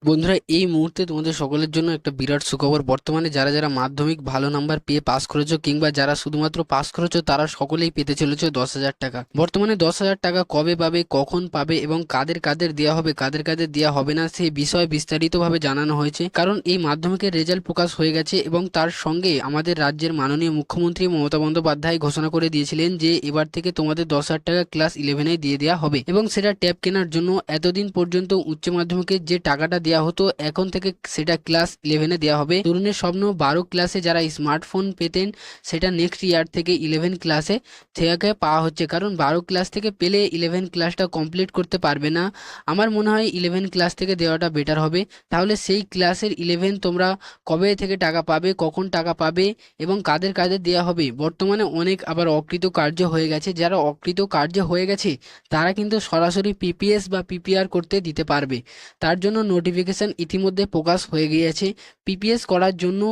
বন্ধুরা, এই মুহূর্তে তোমাদের সকলের জন্য একটা বিরাট সুখবর। বর্তমানে যারা যারা মাধ্যমিক ভালো নাম্বার পেয়ে পাস করেছো কিংবা যারা শুধুমাত্র পাস করেছো তারা সকলেই পেতে চলেছে 10,000 টাকা। বর্তমানে 10,000 টাকা কবে পাবে, কখন পাবে এবং কাদের কাদের দেওয়া হবে, কাদের কাদের দেওয়া হবে না সেই বিষয়ে বিস্তারিতভাবে জানানো হয়েছে। কারণ এই মাধ্যমিকের রেজাল্ট প্রকাশ হয়ে গেছে এবং তার সঙ্গে আমাদের রাজ্যের মাননীয় মুখ্যমন্ত্রী মমতা বন্দ্যোপাধ্যায় ঘোষণা করে দিয়েছিলেন যে এবার থেকে তোমাদের 10,000 টাকা ক্লাস 11-এ দিয়ে দেওয়া হবে এবং সেটা ট্যাব কেনার জন্য। এতদিন পর্যন্ত উচ্চ মাধ্যমিকের যে টাকাটা দেওয়া হতো এখন থেকে সেটা ক্লাস 11-এ দেওয়া হবে। তরুণের স্বপ্ন 12 ক্লাসে যারা স্মার্টফোন পেতেন সেটা নেক্সট ইয়ার থেকে 11 ক্লাসে থেকে পাওয়া হচ্ছে, কারণ 12 ক্লাস থেকে পেলে 11 ক্লাসটা কমপ্লিট করতে পারবে না। আমার মনে হয় 11 ক্লাস থেকে দেওয়াটা বেটার হবে। তাহলে সেই ক্লাসের 11 তোমরা কবে থেকে টাকা পাবে, কখন টাকা পাবে এবং কাদের কাদের দেওয়া হবে। বর্তমানে অনেক আবার অকৃত কার্য হয়ে গেছে, যারা অকৃত কার্য হয়ে গেছে তারা কিন্তু সরাসরি পিপিএস বা পিপিআর করতে দিতে পারবে। তার জন্য নোটিফিকেশন ইতিমধ্যে প্রকাশ হয়ে গিয়েছে। পিপিএস করার জন্য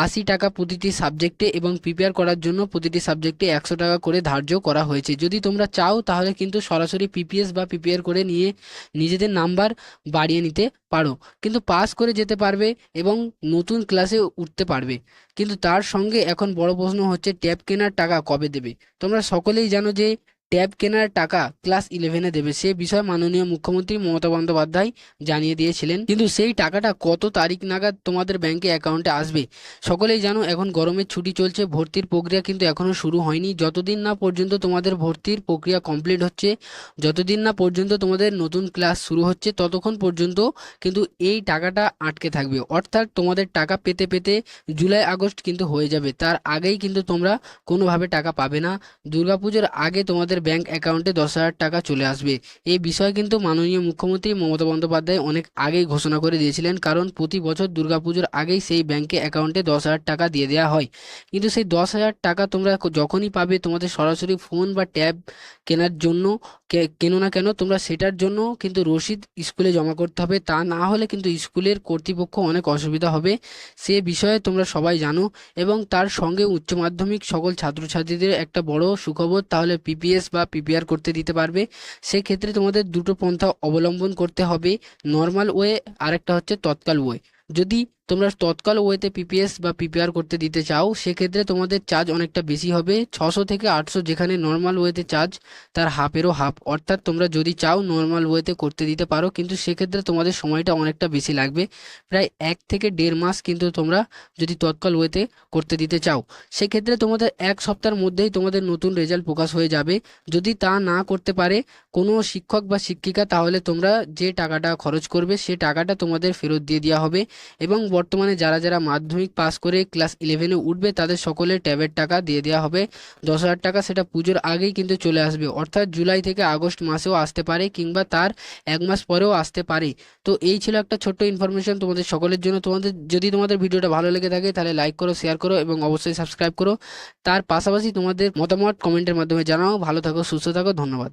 80 টাকা প্রতিটি সাবজেক্টে এবং পিপিআর করার জন্য প্রতিটি সাবজেক্টে 100 টাকা করে ধার্য করা হয়েছে। যদি তোমরা চাও তাহলে কিন্তু সরাসরি পিপিএস বা পিপিআর করে নিয়ে নিজেদের নাম্বার বাড়িয়ে নিতে পারো, কিন্তু পাস করে যেতে পারবে এবং নতুন ক্লাসে উঠতে পারবে। কিন্তু তার সঙ্গে এখন বড় প্রশ্ন হচ্ছে ট্যাব কেনার টাকা কবে দেবে। তোমরা সকলেই জানো যে ট্যাব কেনার টাকা ক্লাস 11-এ দেবে, সে বিষয়ে মাননীয় মুখ্যমন্ত্রী মমতা বন্দ্যোপাধ্যায় জানিয়ে দিয়েছিলেন। কিন্তু সেই টাকাটা কত তারিখ নাগাদ তোমাদের ব্যাংকে অ্যাকাউন্টে আসবে। সকলেই জানো এখন গরমের ছুটি চলছে, ভর্তির প্রক্রিয়া কিন্তু এখনো শুরু হয়নি। যতদিন না পর্যন্ত তোমাদের ভর্তির প্রক্রিয়া কমপ্লিট হচ্ছে, যতদিন না পর্যন্ত তোমাদের নতুন ক্লাস শুরু হচ্ছে, ততক্ষণ পর্যন্ত কিন্তু এই টাকাটা আটকে থাকবে। অর্থাৎ তোমাদের টাকা পেতে পেতে জুলাই আগস্ট কিন্তু হয়ে যাবে, তার আগেই কিন্তু তোমরা কোনোভাবে টাকা পাবে না। দুর্গাপুজোর আগে তোমাদের ব্যাংক অ্যাকাউন্টে 10,000 টাকা চলে আসবে। এই বিষয়ে কিন্তু মাননীয় মুখ্যমন্ত্রী মমতা বন্দ্যোপাধ্যায় অনেক আগেই ঘোষণা করে দিয়েছিলেন, কারণ প্রতি বছর দুর্গাপুজোর আগেই সেই ব্যাংকে অ্যাকাউন্টে 10,000 টাকা দিয়ে দেওয়া হয়। কিন্তু সেই 10,000 টাকা তোমরা যখনই পাবে তোমাদের সরাসরি ফোন বা ট্যাব কেনার জন্য কেনো না কেন তোমরা সেটার জন্য কিন্তু রসিদ স্কুলে জমা করতে হবে, তা না হলে কিন্তু স্কুলের কর্তৃপক্ষ অনেক অসুবিধা হবে। সে বিষয়ে তোমরা সবাই জানো। এবং তার সঙ্গে উচ্চ মাধ্যমিক সকল ছাত্রছাত্রীদের একটা বড় সুখবর, তাহলে পিপিএস বা পিপিআর করতে দিতে পারবে। সেক্ষেত্রে তোমাদের দুটো পন্থা অবলম্বন করতে হবে, নর্মাল ওয়ে আরেকটা হচ্ছে তৎকাল ওয়ে। যদি তোমরা তৎকাল ওয়েতে পিপিএস বা পিপিআর করতে দিতে চাও সেক্ষেত্রে তোমাদের চার্জ অনেকটা বেশি হবে, 600 থেকে 800, যেখানে নর্মাল ওয়েতে চার্জ তার হাফেরও হাফ। অর্থাৎ তোমরা যদি চাও নর্মাল ওয়েতে করতে দিতে পারো, কিন্তু সেক্ষেত্রে তোমাদের সময়টা অনেকটা বেশি লাগবে, প্রায় 1 থেকে 1.5 মাস। কিন্তু তোমরা যদি তৎকাল ওয়েতে করতে দিতে চাও সেক্ষেত্রে তোমাদের 1 সপ্তাহের মধ্যেই তোমাদের নতুন রেজাল্ট প্রকাশ হয়ে যাবে। যদি তা না করতে পারে কোনো শিক্ষক বা শিক্ষিকা, তাহলে তোমরা যে টাকাটা খরচ করবে সে টাকাটা তোমাদের ফেরত দিয়ে দেওয়া হবে। এবং বর্তমানে যারা যারা মাধ্যমিক পাস করে ক্লাস 11-এ উঠবে তাদের সকলের ট্যাবের টাকা দিয়ে দেওয়া হবে 10,000 টাকা। সেটা পুজোর আগেই কিন্তু চলে আসবে, অর্থাৎ জুলাই থেকে আগস্ট মাসেও আসতে পারে কিংবা তার 1 মাস পরেও আসতে পারে। তো এই ছিল একটা ছোট্ট ইনফরমেশন তোমাদের সকলের জন্য। যদি তোমাদের ভিডিওটা ভালো লেগে থাকে তাহলে লাইক করো, শেয়ার করো এবং অবশ্যই সাবস্ক্রাইব করো। তার পাশাপাশি তোমাদের মতামত কমেন্টের মাধ্যমে জানাও। ভালো থাকো, সুস্থ থাকো, ধন্যবাদ।